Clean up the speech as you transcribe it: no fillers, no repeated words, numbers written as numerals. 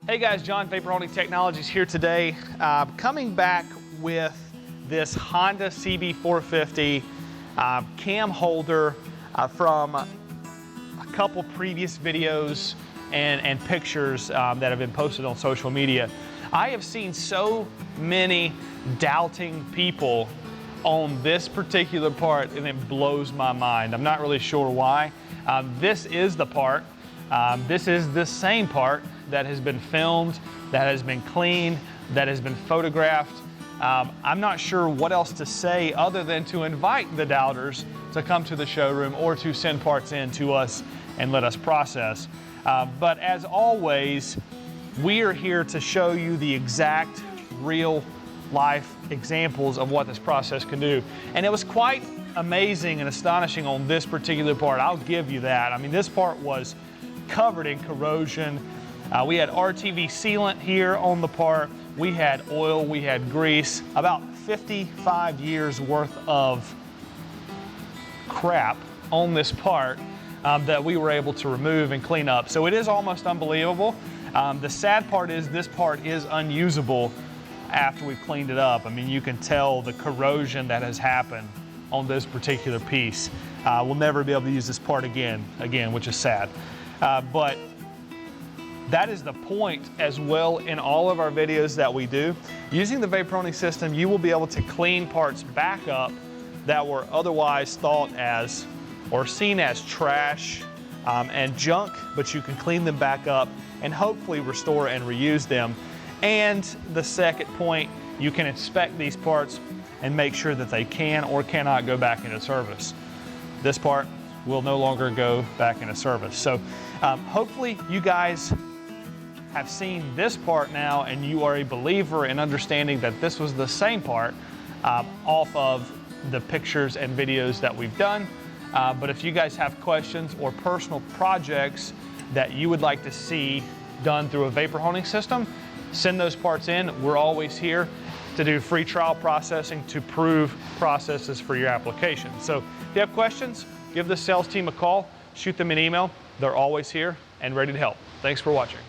Hey guys, John, Vapor Holding Technologies here today. Coming back with this Honda CB450 cam holder from a couple previous videos and pictures that have been posted on social media. I have seen so many doubting people on this particular part, and it blows my mind. I'm not really sure why. This is the part. This is the same part that has been filmed, that has been cleaned, that has been photographed. I'm not sure what else to say other than to invite the doubters to come to the showroom or to send parts in to us and let us process. But as always, we are here to show you the exact real life examples of what this process can do. And it was quite amazing and astonishing on this particular part. I'll give you that. I mean, this part was covered in corrosion. We had RTV sealant here on the part. We had oil, we had grease, about 55 years worth of crap on this part that we were able to remove and clean up. So it is almost unbelievable. The sad part is this part is unusable after we've cleaned it up. I mean, you can tell the corrosion that has happened on this particular piece. We'll never be able to use this part again, which is sad. But that is the point as well in all of our videos that we do. Using the vapor holding system, you will be able to clean parts back up that were otherwise thought as or seen as trash and junk, but you can clean them back up and hopefully restore and reuse them. And the second point, you can inspect these parts and make sure that they can or cannot go back into service. This part will no longer go back into service. So hopefully you guys have seen this part now and you are a believer in understanding that this was the same part off of the pictures and videos that we've done. But if you guys have questions or personal projects that you would like to see done through a vapor holding system, send those parts in. We're always here to do free trial processing to prove processes for your application. So if you have questions, give the sales team a call, shoot them an email. They're always here and ready to help. Thanks for watching.